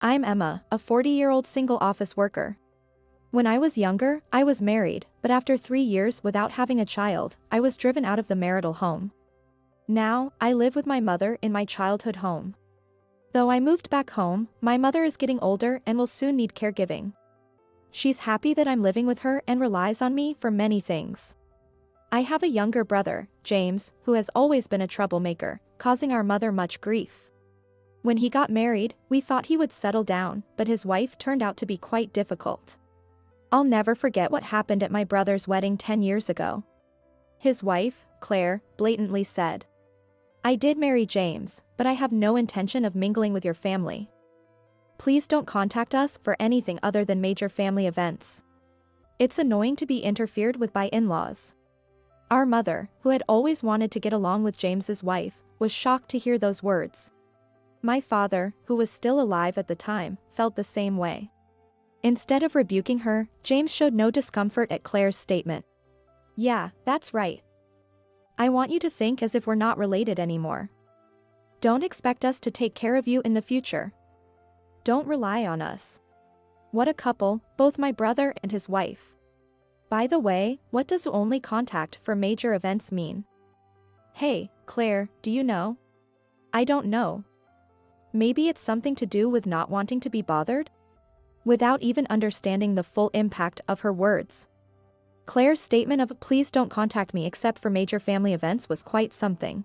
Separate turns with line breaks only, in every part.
I'm Emma, a 40-year-old single office worker. When I was younger, I was married, but after 3 years without having a child, I was driven out of the marital home. Now, I live with my mother in my childhood home. Though I moved back home, my mother is getting older and will soon need caregiving. She's happy that I'm living with her and relies on me for many things. I have a younger brother, James, who has always been a troublemaker, causing our mother much grief. When he got married, we thought he would settle down, but his wife turned out to be quite difficult. I'll never forget what happened at my brother's wedding 10 years ago. His wife, Claire, blatantly said, "I did marry James, but I have no intention of mingling with your family. Please don't contact us for anything other than major family events. It's annoying to be interfered with by in-laws." Our mother, who had always wanted to get along with James's wife, was shocked to hear those words. My father, who was still alive at the time, felt the same way. Instead of rebuking her, James showed no discomfort at Claire's statement. "Yeah, that's right. I want you to think as if we're not related anymore. Don't expect us to take care of you in the future. Don't rely on us." What a couple, both my brother and his wife. By the way, what does only contact for major events mean? Hey, Claire, do you know? I don't know. Maybe it's something to do with not wanting to be bothered? Without even understanding the full impact of her words. Claire's statement of "please don't contact me except for major family events" was quite something.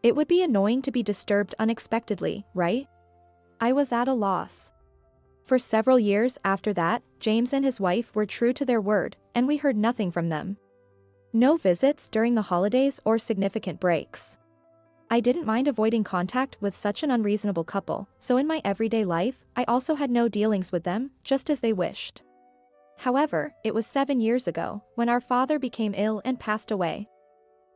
It would be annoying to be disturbed unexpectedly, right? I was at a loss. For several years after that, James and his wife were true to their word, and we heard nothing from them. No visits during the holidays or significant breaks. I didn't mind avoiding contact with such an unreasonable couple, so in my everyday life, I also had no dealings with them, just as they wished. However, it was 7 years ago, when our father became ill and passed away.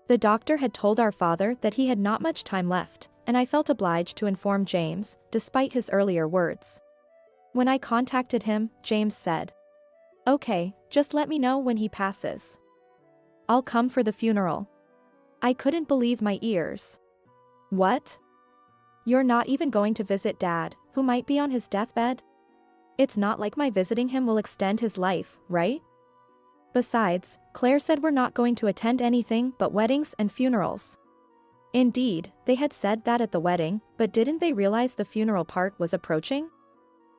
The doctor had told our father that he had not much time left, and I felt obliged to inform James, despite his earlier words. When I contacted him, James said, "Okay, just let me know when he passes. I'll come for the funeral." I couldn't believe my ears. What? You're not even going to visit Dad, who might be on his deathbed? It's not like my visiting him will extend his life, right? Besides, Claire said we're not going to attend anything but weddings and funerals. Indeed, they had said that at the wedding, but didn't they realize the funeral part was approaching?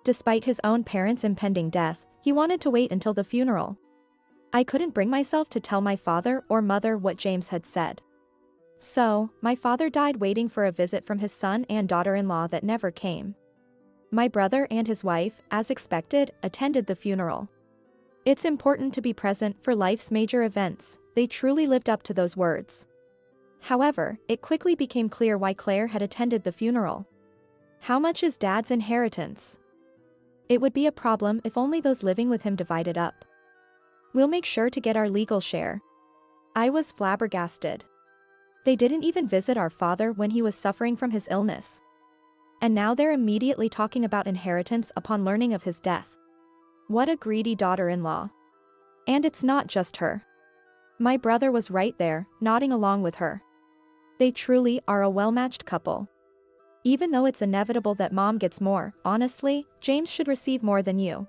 Despite his own parents' impending death, he wanted to wait until the funeral. I couldn't bring myself to tell my father or mother what James had said. So, my father died waiting for a visit from his son and daughter-in-law that never came. My brother and his wife, as expected, attended the funeral. It's important to be present for life's major events. They truly lived up to those words. However, it quickly became clear why Claire had attended the funeral. How much is Dad's inheritance? It would be a problem if only those living with him divided up. We'll make sure to get our legal share. I was flabbergasted. They didn't even visit our father when he was suffering from his illness. And now they're immediately talking about inheritance upon learning of his death. What a greedy daughter-in-law. And it's not just her. My brother was right there, nodding along with her. They truly are a well-matched couple. Even though it's inevitable that Mom gets more, honestly, James should receive more than you.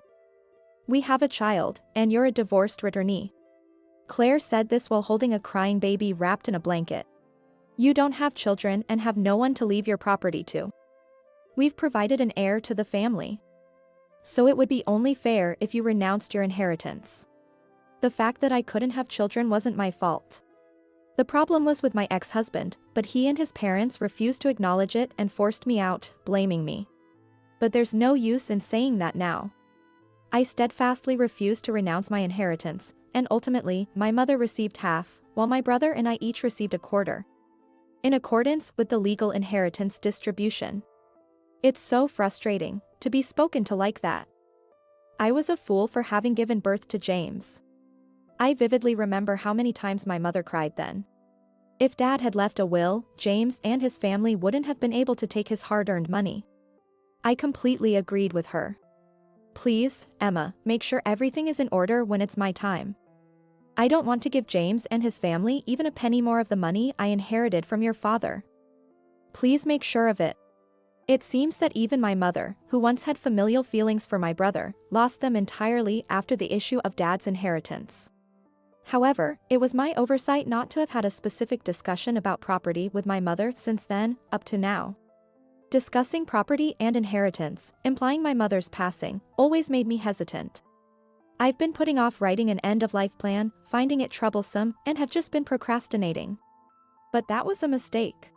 We have a child, and you're a divorced returnee. Claire said this while holding a crying baby wrapped in a blanket. You don't have children and have no one to leave your property to. We've provided an heir to the family. So it would be only fair if you renounced your inheritance. The fact that I couldn't have children wasn't my fault. The problem was with my ex-husband, but he and his parents refused to acknowledge it and forced me out, blaming me. But there's no use in saying that now. I steadfastly refused to renounce my inheritance, and ultimately, my mother received half, while my brother and I each received a quarter. In accordance with the legal inheritance distribution. It's so frustrating to be spoken to like that. I was a fool for having given birth to James. I vividly remember how many times my mother cried then. If Dad had left a will, James and his family wouldn't have been able to take his hard-earned money. I completely agreed with her. Please, Emma, make sure everything is in order when it's my time. I don't want to give James and his family even a penny more of the money I inherited from your father. Please make sure of it. It seems that even my mother, who once had familial feelings for my brother, lost them entirely after the issue of Dad's inheritance. However, it was my oversight not to have had a specific discussion about property with my mother since then, up to now. Discussing property and inheritance, implying my mother's passing, always made me hesitant. I've been putting off writing an end-of-life plan, finding it troublesome, and have just been procrastinating. But that was a mistake.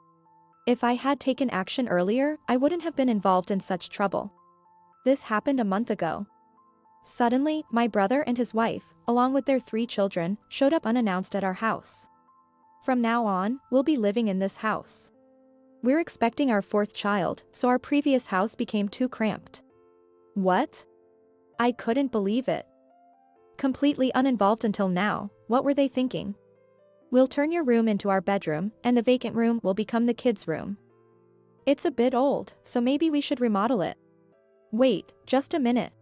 If I had taken action earlier, I wouldn't have been involved in such trouble. This happened a month ago. Suddenly, my brother and his wife, along with their 3 children, showed up unannounced at our house. From now on, we'll be living in this house. We're expecting our 4th child, so our previous house became too cramped. What? I couldn't believe it. Completely uninvolved until now, what were they thinking? We'll turn your room into our bedroom, and the vacant room will become the kids' room. It's a bit old, so maybe we should remodel it. Wait, just a minute.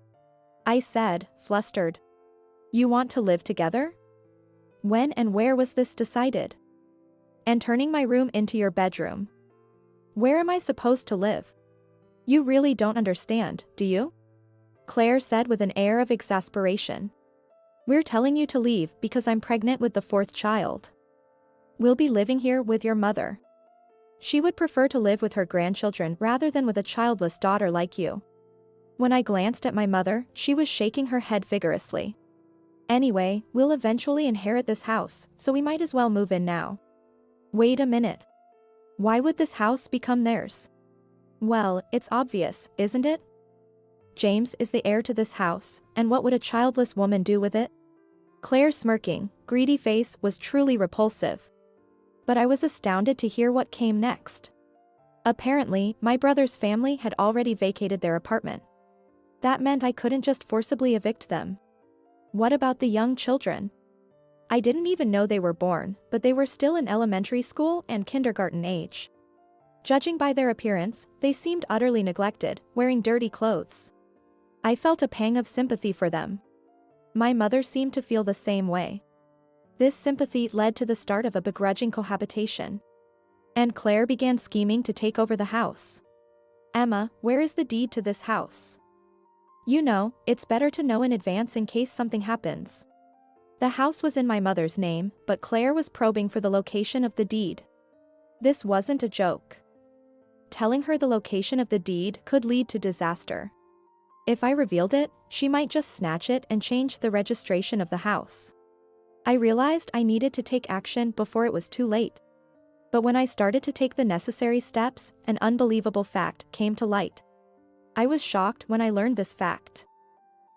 I said, flustered. You want to live together? When and where was this decided? And turning my room into your bedroom. Where am I supposed to live? You really don't understand, do you? Claire said with an air of exasperation. We're telling you to leave because I'm pregnant with the 4th child. We'll be living here with your mother. She would prefer to live with her grandchildren rather than with a childless daughter like you. When I glanced at my mother, she was shaking her head vigorously. Anyway, we'll eventually inherit this house, so we might as well move in now. Wait a minute. Why would this house become theirs? Well, it's obvious, isn't it? James is the heir to this house, and what would a childless woman do with it? Claire's smirking, greedy face was truly repulsive. But I was astounded to hear what came next. Apparently, my brother's family had already vacated their apartment. That meant I couldn't just forcibly evict them. What about the young children? I didn't even know they were born, but they were still in elementary school and kindergarten age. Judging by their appearance, they seemed utterly neglected, wearing dirty clothes. I felt a pang of sympathy for them. My mother seemed to feel the same way. This sympathy led to the start of a begrudging cohabitation. And Claire began scheming to take over the house. Emma, where is the deed to this house? You know, it's better to know in advance in case something happens. The house was in my mother's name, but Claire was probing for the location of the deed. This wasn't a joke. Telling her the location of the deed could lead to disaster. If I revealed it, she might just snatch it and change the registration of the house. I realized I needed to take action before it was too late. But when I started to take the necessary steps, an unbelievable fact came to light. I was shocked when I learned this fact.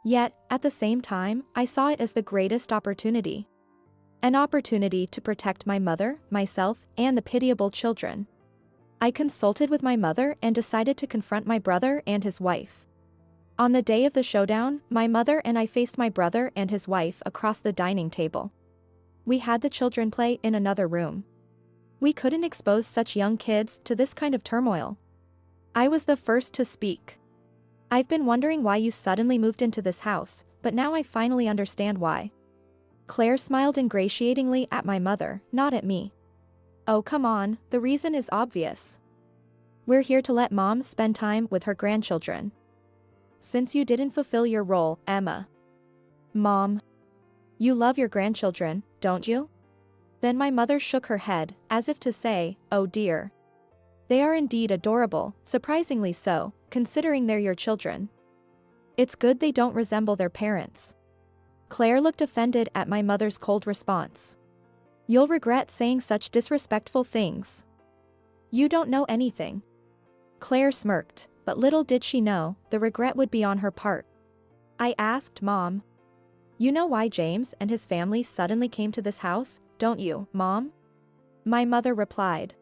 Yet, at the same time, I saw it as the greatest opportunity. An opportunity to protect my mother, myself, and the pitiable children. I consulted with my mother and decided to confront my brother and his wife. On the day of the showdown, my mother and I faced my brother and his wife across the dining table. We had the children play in another room. We couldn't expose such young kids to this kind of turmoil. I was the first to speak. I've been wondering why you suddenly moved into this house, but now I finally understand why. Claire smiled ingratiatingly at my mother, not at me. Oh come on, the reason is obvious. We're here to let Mom spend time with her grandchildren. Since you didn't fulfill your role, Emma. Mom. You love your grandchildren, don't you? Then my mother shook her head, as if to say, oh dear. They are indeed adorable, surprisingly so, considering they're your children. It's good they don't resemble their parents. Claire looked offended at my mother's cold response. You'll regret saying such disrespectful things. You don't know anything. Claire smirked, but little did she know, the regret would be on her part. I asked Mom. You know why James and his family suddenly came to this house, don't you, Mom? My mother replied.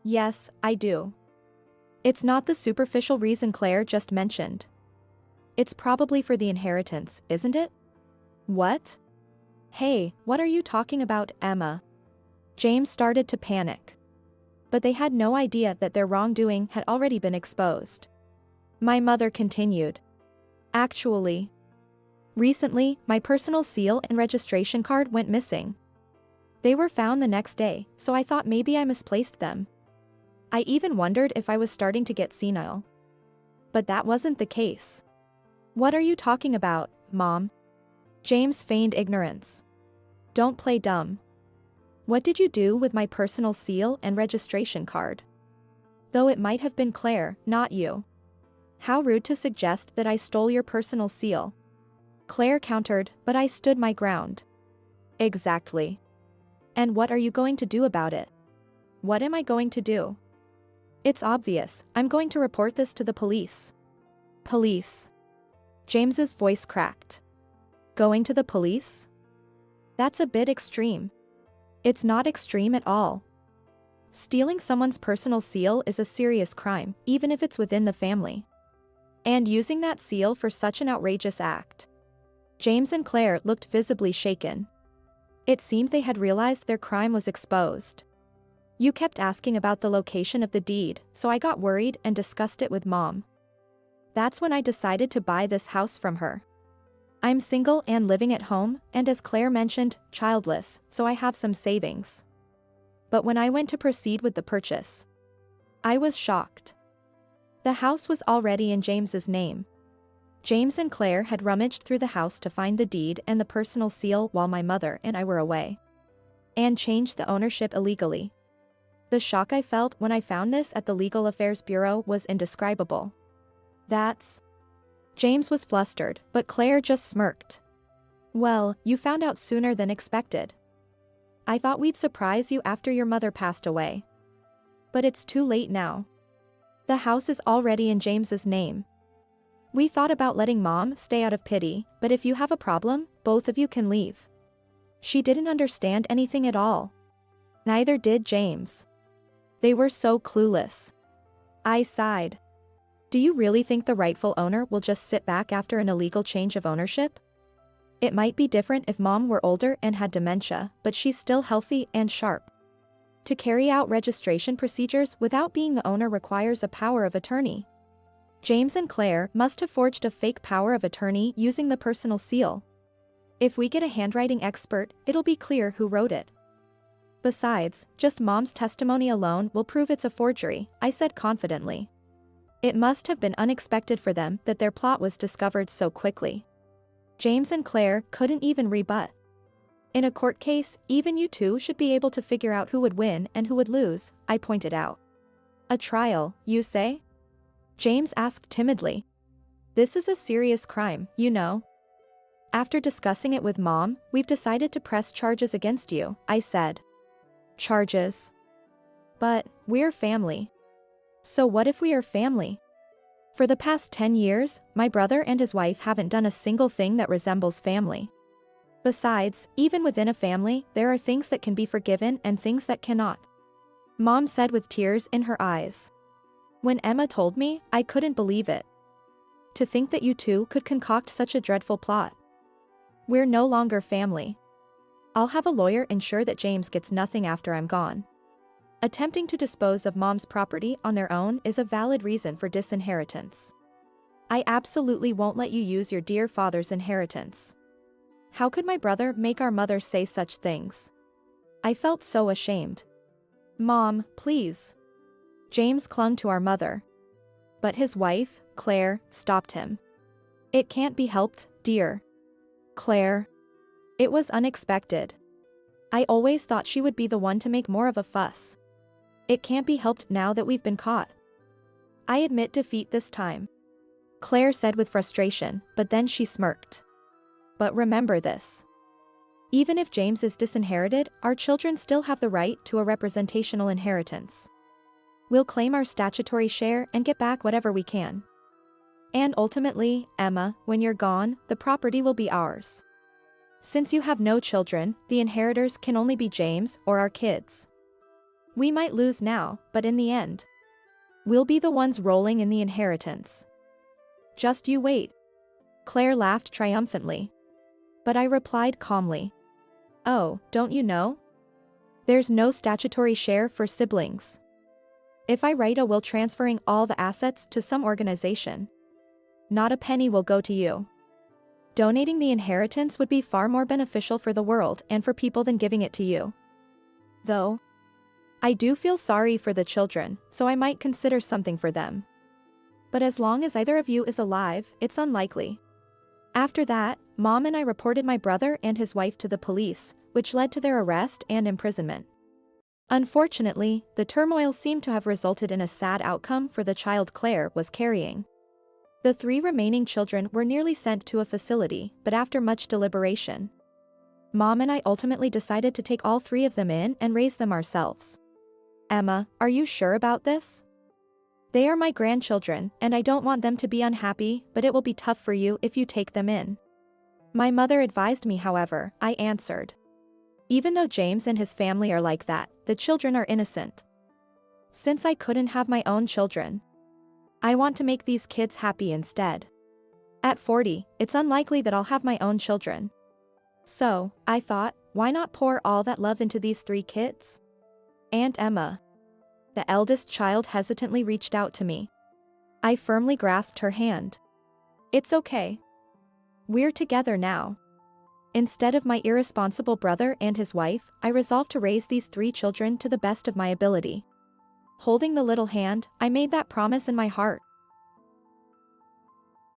Yes, I do. It's not the superficial reason Claire just mentioned. It's probably for the inheritance, isn't it? What? Hey, what are you talking about, Emma? James started to panic. But they had no idea that their wrongdoing had already been exposed. My mother continued. Actually, recently, my personal seal and registration card went missing. They were found the next day, so I thought maybe I misplaced them. I even wondered if I was starting to get senile. But that wasn't the case. What are you talking about, Mom? James feigned ignorance. Don't play dumb. What did you do with my personal seal and registration card? Though it might have been Claire, not you. How rude to suggest that I stole your personal seal. Claire countered, but I stood my ground. Exactly. And what are you going to do about it? What am I going to do? It's obvious, I'm going to report this to the police. Police. James's voice cracked. Going to the police? That's a bit extreme. It's not extreme at all. Stealing someone's personal seal is a serious crime, even if it's within the family. And using that seal for such an outrageous act. James and Claire looked visibly shaken. It seemed they had realized their crime was exposed. You kept asking about the location of the deed, so I got worried and discussed it with Mom. That's when I decided to buy this house from her. I'm single and living at home, and as Claire mentioned, childless, so I have some savings. But when I went to proceed with the purchase, I was shocked. The house was already in James's name. James and Claire had rummaged through the house to find the deed and the personal seal while my mother and I were away. And changed the ownership illegally. The shock I felt when I found this at the Legal Affairs Bureau was indescribable. That's... James was flustered, but Claire just smirked. Well, you found out sooner than expected. I thought we'd surprise you after your mother passed away. But it's too late now. The house is already in James's name. We thought about letting Mom stay out of pity, but if you have a problem, both of you can leave. She didn't understand anything at all. Neither did James. They were so clueless. I sighed. Do you really think the rightful owner will just sit back after an illegal change of ownership? It might be different if Mom were older and had dementia, but she's still healthy and sharp. To carry out registration procedures without being the owner requires a power of attorney. James and Claire must have forged a fake power of attorney using the personal seal. If we get a handwriting expert, it'll be clear who wrote it. Besides, just Mom's testimony alone will prove it's a forgery, I said confidently. It must have been unexpected for them that their plot was discovered so quickly. James and Claire couldn't even rebut. In a court case, even you two should be able to figure out who would win and who would lose, I pointed out. A trial, you say? James asked timidly. This is a serious crime, you know. After discussing it with Mom, we've decided to press charges against you, I said. Charges? But, we're family. So what if we are family? For the past 10 years, my brother and his wife haven't done a single thing that resembles family. Besides, even within a family, there are things that can be forgiven and things that cannot. Mom said with tears in her eyes. When Emma told me, I couldn't believe it. To think that you two could concoct such a dreadful plot. We're no longer family. I'll have a lawyer ensure that James gets nothing after I'm gone. Attempting to dispose of Mom's property on their own is a valid reason for disinheritance. I absolutely won't let you use your dear father's inheritance. How could my brother make our mother say such things? I felt so ashamed. Mom, please. James clung to our mother. But his wife, Claire, stopped him. It can't be helped, dear. Claire. It was unexpected. I always thought she would be the one to make more of a fuss. It can't be helped now that we've been caught. I admit defeat this time. Claire said with frustration, but then she smirked. But remember this. Even if James is disinherited, our children still have the right to a representational inheritance. We'll claim our statutory share and get back whatever we can. And ultimately, Emma, when you're gone, the property will be ours. Since you have no children, the inheritors can only be James or our kids. We might lose now, but in the end, we'll be the ones rolling in the inheritance. Just you wait. Claire laughed triumphantly. But I replied calmly. Oh, don't you know? There's no statutory share for siblings. If I write a will transferring all the assets to some organization, not a penny will go to you. Donating the inheritance would be far more beneficial for the world and for people than giving it to you. Though, I do feel sorry for the children, so I might consider something for them. But as long as either of you is alive, it's unlikely. After that, Mom and I reported my brother and his wife to the police, which led to their arrest and imprisonment. Unfortunately, the turmoil seemed to have resulted in a sad outcome for the child Claire was carrying. The 3 remaining children were nearly sent to a facility, but after much deliberation, Mom and I ultimately decided to take all 3 of them in and raise them ourselves. Emma, are you sure about this? They are my grandchildren, and I don't want them to be unhappy, but it will be tough for you if you take them in. My mother advised me, however, I answered. Even though James and his family are like that, the children are innocent. Since I couldn't have my own children, I want to make these kids happy instead. At 40, it's unlikely that I'll have my own children. So, I thought, why not pour all that love into these 3 kids? Aunt Emma, the eldest child, hesitantly reached out to me. I firmly grasped her hand. It's okay. We're together now. Instead of my irresponsible brother and his wife, I resolved to raise these 3 children to the best of my ability. Holding the little hand, I made that promise in my heart.